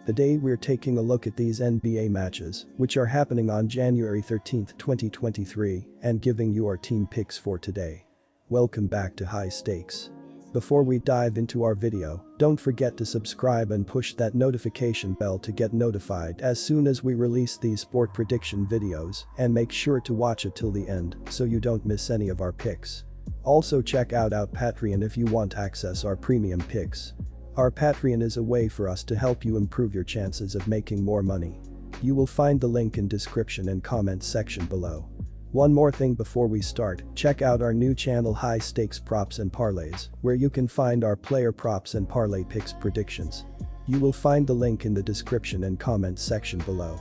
Today we're taking a look at these NBA matches, which are happening on January 13, 2023, and giving you our team picks for today. Welcome back to High Stakes. Before we dive into our video, don't forget to subscribe and push that notification bell to get notified as soon as we release these sport prediction videos, and make sure to watch it till the end so you don't miss any of our picks. Also check out our Patreon if you want to access our premium picks. Our Patreon is a way for us to help you improve your chances of making more money. You will find the link in description and comments section below. One more thing before we start, check out our new channel High Stakes Props and Parlays, where you can find our player props and parlay picks predictions. You will find the link in the description and comments section below.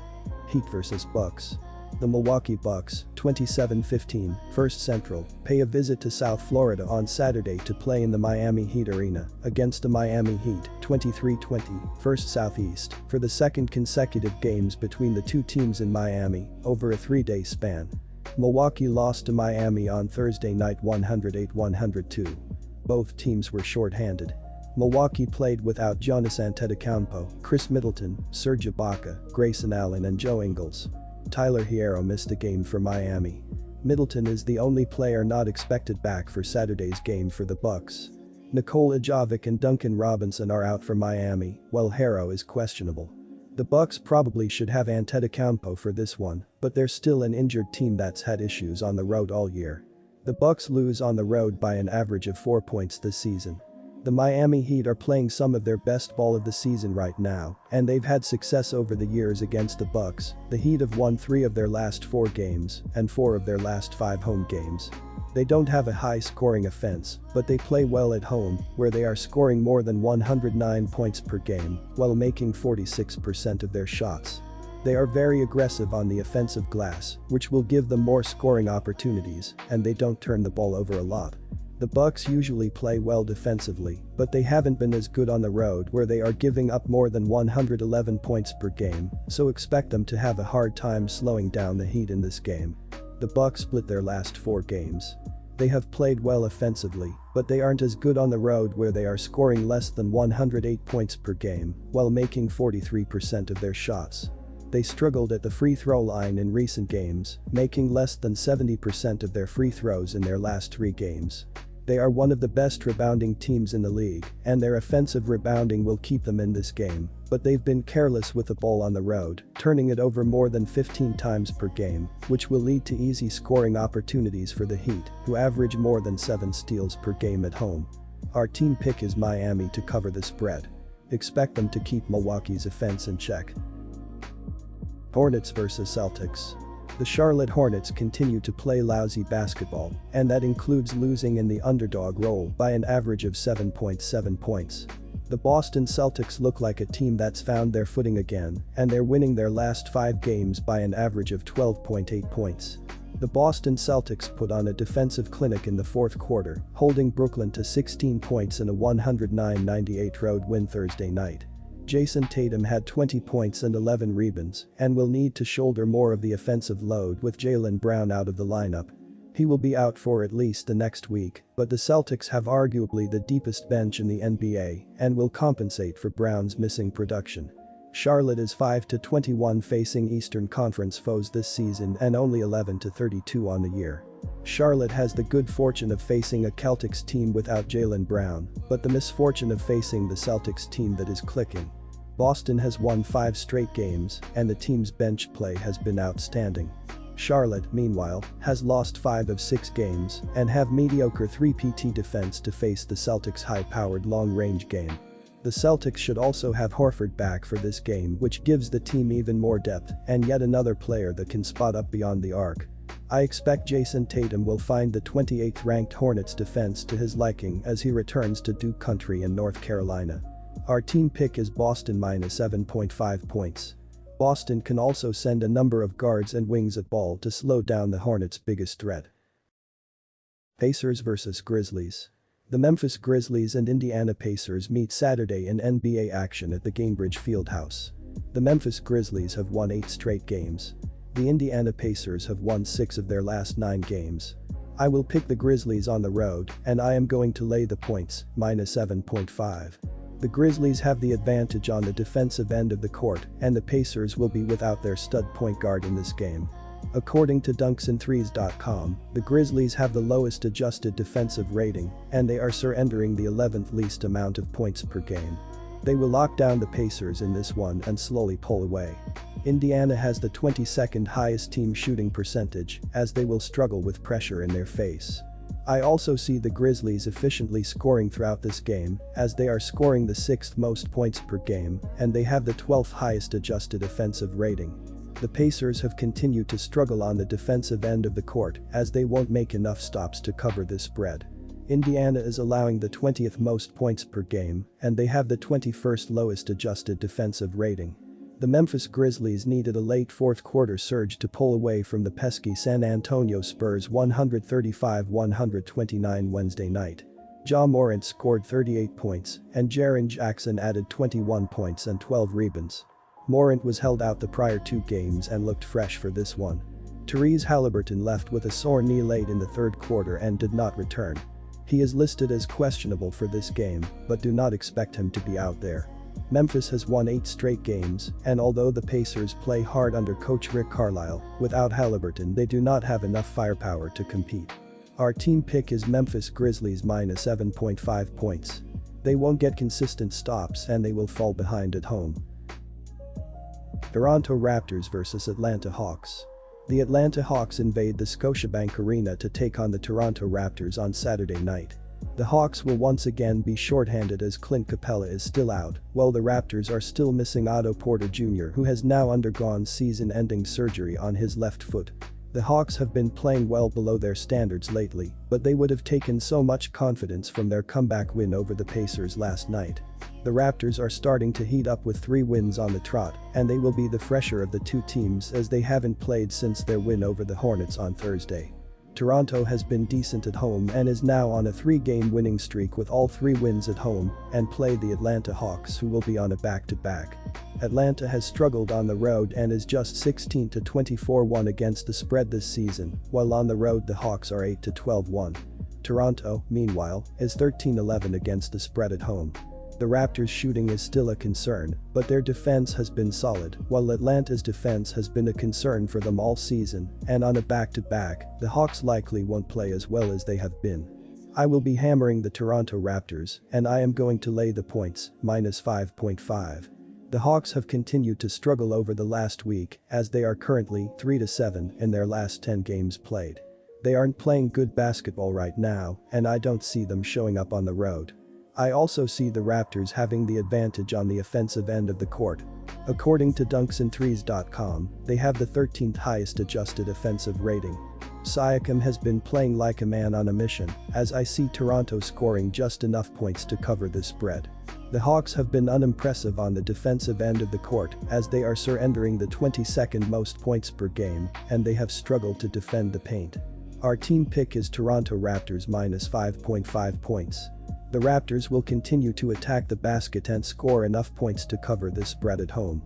Heat vs Bucks. The Milwaukee Bucks, 27-15, First Central, pay a visit to South Florida on Saturday to play in the Miami Heat Arena against the Miami Heat, 23-20, First Southeast, for the second consecutive games between the two teams in Miami over a 3-day span. Milwaukee lost to Miami on Thursday night 108-102. Both teams were short-handed. Milwaukee played without Giannis Antetokounmpo, Chris Middleton, Serge Ibaka, Grayson Allen and Joe Ingles. Tyler Hierro missed a game for Miami. Middleton is the only player not expected back for Saturday's game for the Bucks. Nikola Jovic and Duncan Robinson are out for Miami, while Hierro is questionable. The Bucks probably should have Antetokounmpo for this one, but they're still an injured team that's had issues on the road all year. The Bucks lose on the road by an average of 4 points this season. The Miami Heat are playing some of their best ball of the season right now, and they've had success over the years against the Bucks. The Heat have won 3 of their last 4 games and 4 of their last 5 home games. They don't have a high-scoring offense, but they play well at home, where they are scoring more than 109 points per game while making 46% of their shots. They are very aggressive on the offensive glass, which will give them more scoring opportunities, and they don't turn the ball over a lot. The Bucks usually play well defensively, but they haven't been as good on the road where they are giving up more than 111 points per game, so expect them to have a hard time slowing down the Heat in this game. The Bucks split their last 4 games. They have played well offensively, but they aren't as good on the road where they are scoring less than 108 points per game while making 43% of their shots. They struggled at the free throw line in recent games, making less than 70% of their free throws in their last 3 games. They are one of the best rebounding teams in the league, and their offensive rebounding will keep them in this game, but they've been careless with the ball on the road, turning it over more than 15 times per game, which will lead to easy scoring opportunities for the Heat, who average more than 7 steals per game at home. Our team pick is Miami to cover the spread. Expect them to keep Milwaukee's offense in check. Hornets vs Celtics. The Charlotte Hornets continue to play lousy basketball, and that includes losing in the underdog role by an average of 7.7 points. The Boston Celtics look like a team that's found their footing again, and they're winning their last 5 games by an average of 12.8 points. The Boston Celtics put on a defensive clinic in the 4th quarter, holding Brooklyn to 16 points in a 109-98 road win Thursday night. Jason Tatum had 20 points and 11 rebounds and will need to shoulder more of the offensive load with Jaylen Brown out of the lineup. He will be out for at least the next week, but the Celtics have arguably the deepest bench in the NBA and will compensate for Brown's missing production. Charlotte is 5-21 facing Eastern Conference foes this season and only 11-32 on the year. Charlotte has the good fortune of facing a Celtics team without Jaylen Brown, but the misfortune of facing the Celtics team that is clicking. Boston has won 5 straight games, and the team's bench play has been outstanding. Charlotte, meanwhile, has lost 5 of 6 games and have mediocre 3PT defense to face the Celtics' high-powered long-range game. The Celtics should also have Horford back for this game, which gives the team even more depth and yet another player that can spot up beyond the arc. I expect Jason Tatum will find the 28th ranked Hornets defense to his liking as he returns to Duke Country in North Carolina. Our team pick is Boston minus 7.5 points. Boston can also send a number of guards and wings at ball to slow down the Hornets' biggest threat. Pacers vs Grizzlies. The Memphis Grizzlies and Indiana Pacers meet Saturday in NBA action at the Gainbridge Fieldhouse. The Memphis Grizzlies have won 8 straight games. The Indiana Pacers have won 6 of their last 9 games. I will pick the Grizzlies on the road, and I am going to lay the points, minus 7.5. The Grizzlies have the advantage on the defensive end of the court, and the Pacers will be without their stud point guard in this game. According to dunksandthrees.com, the Grizzlies have the lowest adjusted defensive rating, and they are surrendering the 11th least amount of points per game. They will lock down the Pacers in this one and slowly pull away. Indiana has the 22nd highest team shooting percentage, as they will struggle with pressure in their face. I also see the Grizzlies efficiently scoring throughout this game, as they are scoring the 6th most points per game, and they have the 12th highest adjusted offensive rating. The Pacers have continued to struggle on the defensive end of the court, as they won't make enough stops to cover this spread. Indiana is allowing the 20th most points per game, and they have the 21st lowest adjusted defensive rating. The Memphis Grizzlies needed a late fourth quarter surge to pull away from the pesky San Antonio Spurs 135-129 Wednesday night. Ja Morant scored 38 points, and Jaren Jackson added 21 points and 12 rebounds. Morant was held out the prior 2 games and looked fresh for this one. Tyrese Haliburton left with a sore knee late in the third quarter and did not return. He is listed as questionable for this game, but do not expect him to be out there. Memphis has won 8 straight games, and although the Pacers play hard under coach Rick Carlisle, without Haliburton they do not have enough firepower to compete. Our team pick is Memphis Grizzlies minus 7.5 points. They won't get consistent stops and they will fall behind at home. Toronto Raptors vs Atlanta Hawks. The Atlanta Hawks invade the Scotiabank Arena to take on the Toronto Raptors on Saturday night. The Hawks will once again be shorthanded as Clint Capella is still out, while the Raptors are still missing Otto Porter Jr., who has now undergone season-ending surgery on his left foot. The Hawks have been playing well below their standards lately, but they would have taken so much confidence from their comeback win over the Pacers last night. The Raptors are starting to heat up with 3 wins on the trot, and they will be the fresher of the 2 teams as they haven't played since their win over the Hornets on Thursday. Toronto has been decent at home and is now on a 3-game winning streak with all 3 wins at home and play the Atlanta Hawks, who will be on a back-to-back. Atlanta has struggled on the road and is just 16-24-1 against the spread this season, while on the road the Hawks are 8-12-1. Toronto, meanwhile, is 13-11 against the spread at home. The Raptors' shooting is still a concern, but their defense has been solid, while Atlanta's defense has been a concern for them all season, and on a back-to-back, the Hawks likely won't play as well as they have been. I will be hammering the Toronto Raptors, and I am going to lay the points, minus 5.5. The Hawks have continued to struggle over the last week, as they are currently 3-7 in their last 10 games played. They aren't playing good basketball right now, and I don't see them showing up on the road. I also see the Raptors having the advantage on the offensive end of the court. According to dunksandthrees.com, they have the 13th highest adjusted offensive rating. Siakam has been playing like a man on a mission, as I see Toronto scoring just enough points to cover this spread. The Hawks have been unimpressive on the defensive end of the court, as they are surrendering the 22nd most points per game, and they have struggled to defend the paint. Our team pick is Toronto Raptors minus 5.5 points. The Raptors will continue to attack the basket and score enough points to cover this spread at home.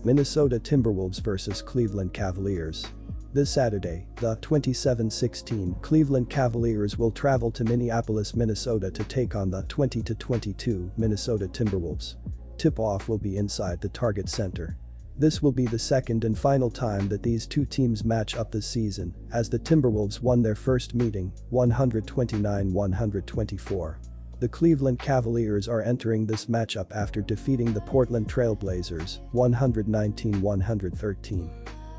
Minnesota Timberwolves vs Cleveland Cavaliers. This Saturday, the 27-16 Cleveland Cavaliers will travel to Minneapolis, Minnesota to take on the 20-22 Minnesota Timberwolves. Tip-off will be inside the Target Center. This will be the second and final time that these 2 teams match up this season, as the Timberwolves won their first meeting, 129-124. The Cleveland Cavaliers are entering this matchup after defeating the Portland Trail Blazers, 119-113.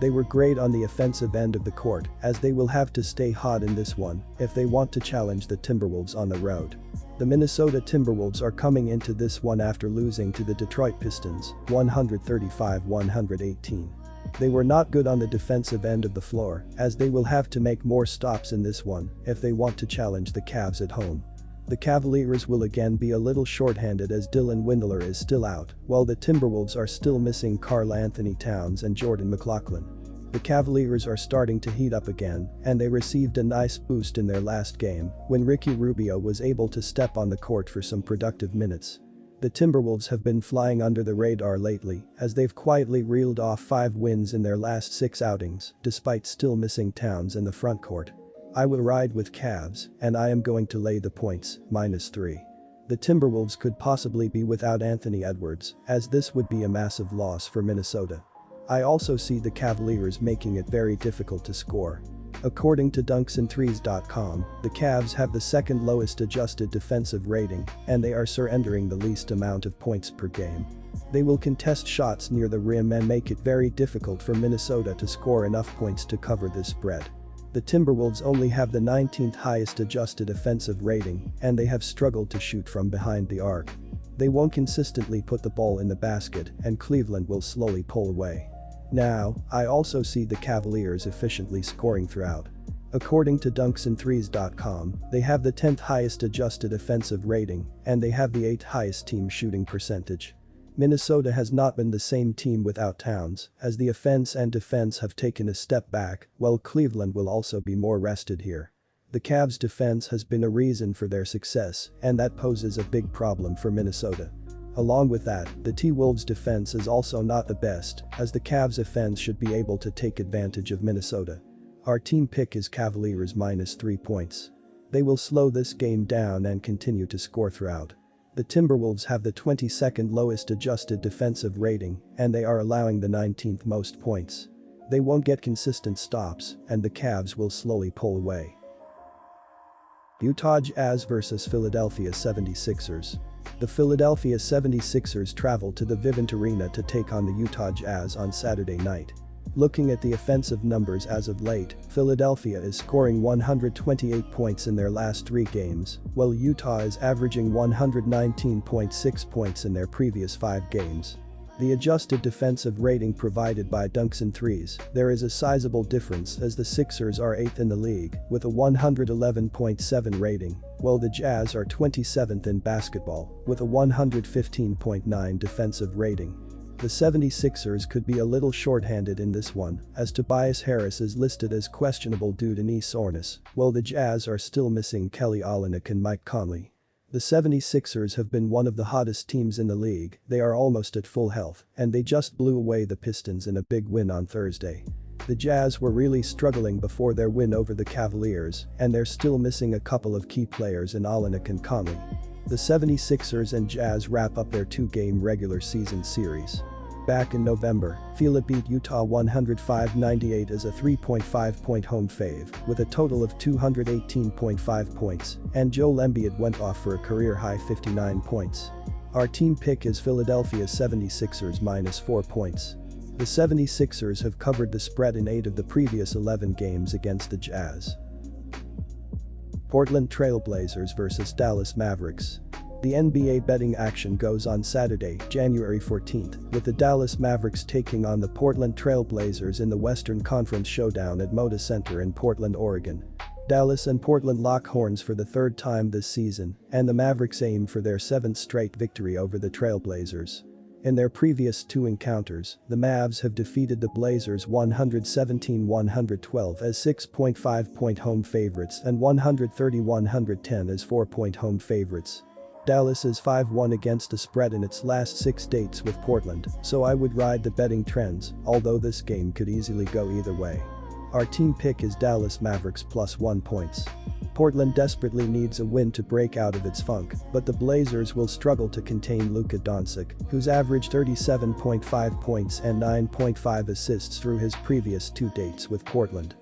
They were great on the offensive end of the court, as they will have to stay hot in this one if they want to challenge the Timberwolves on the road. The Minnesota Timberwolves are coming into this one after losing to the Detroit Pistons, 135-118. They were not good on the defensive end of the floor, as they will have to make more stops in this one if they want to challenge the Cavs at home. The Cavaliers will again be a little shorthanded as Dylan Windler is still out, while the Timberwolves are still missing Karl Anthony Towns and Jordan McLaughlin. The Cavaliers are starting to heat up again, and they received a nice boost in their last game when Ricky Rubio was able to step on the court for some productive minutes. The Timberwolves have been flying under the radar lately, as they've quietly reeled off 5 wins in their last 6 outings, despite still missing Towns in the frontcourt. I will ride with Cavs, and I am going to lay the points, minus 3. The Timberwolves could possibly be without Anthony Edwards, as this would be a massive loss for Minnesota. I also see the Cavaliers making it very difficult to score. According to dunksandthrees.com, the Cavs have the second lowest adjusted defensive rating, and they are surrendering the least amount of points per game. They will contest shots near the rim and make it very difficult for Minnesota to score enough points to cover this spread. The Timberwolves only have the 19th highest adjusted offensive rating, and they have struggled to shoot from behind the arc. They won't consistently put the ball in the basket, and Cleveland will slowly pull away. Now, I also see the Cavaliers efficiently scoring throughout. According to dunksandthrees.com, they have the 10th highest adjusted offensive rating, and they have the 8th highest team shooting percentage. Minnesota has not been the same team without Towns, as the offense and defense have taken a step back, while Cleveland will also be more rested here. The Cavs' defense has been a reason for their success, and that poses a big problem for Minnesota. Along with that, the T-Wolves' defense is also not the best, as the Cavs' offense should be able to take advantage of Minnesota. Our team pick is Cavaliers -3 points. They will slow this game down and continue to score throughout. The Timberwolves have the 22nd lowest adjusted defensive rating, and they are allowing the 19th most points. They won't get consistent stops, and the Cavs will slowly pull away. Utah Jazz vs Philadelphia 76ers. The Philadelphia 76ers travel to the Vivint Arena to take on the Utah Jazz on Saturday night. Looking at the offensive numbers as of late, Philadelphia is scoring 128 points in their last 3 games, while Utah is averaging 119.6 points in their previous 5 games. The adjusted defensive rating provided by Dunks and Threes, there is a sizable difference as the Sixers are 8th in the league with a 111.7 rating, while the Jazz are 27th in basketball with a 115.9 defensive rating. The 76ers could be a little short-handed in this one, as Tobias Harris is listed as questionable due to knee soreness, while the Jazz are still missing Kelly Olynyk and Mike Conley. The 76ers have been one of the hottest teams in the league, they are almost at full health, and they just blew away the Pistons in a big win on Thursday. The Jazz were really struggling before their win over the Cavaliers, and they're still missing a couple of key players in Olynyk and Conley. The 76ers and Jazz wrap up their 2-game regular season series. Back in November, Philly beat Utah 105-98 as a 3.5-point home fave with a total of 218.5 points, and Joel Embiid went off for a career-high 59 points. Our team pick is Philadelphia 76ers -4 points. The 76ers have covered the spread in 8 of the previous 11 games against the Jazz. Portland Trail Blazers vs Dallas Mavericks. The NBA betting action goes on Saturday, January 14th, with the Dallas Mavericks taking on the Portland Trail Blazers in the Western Conference Showdown at Moda Center in Portland, Oregon. Dallas and Portland lock horns for the 3rd time this season, and the Mavericks aim for their 7th straight victory over the Trail Blazers. In their previous 2 encounters, the Mavs have defeated the Blazers 117-112 as 6.5-point home favorites and 130-110 as 4-point home favorites. Dallas is 5-1 against the spread in its last 6 dates with Portland, so I would ride the betting trends, although this game could easily go either way. Our team pick is Dallas Mavericks +1 points. Portland desperately needs a win to break out of its funk, but the Blazers will struggle to contain Luka Doncic, who's averaged 37.5 points and 9.5 assists through his previous 2 dates with Portland.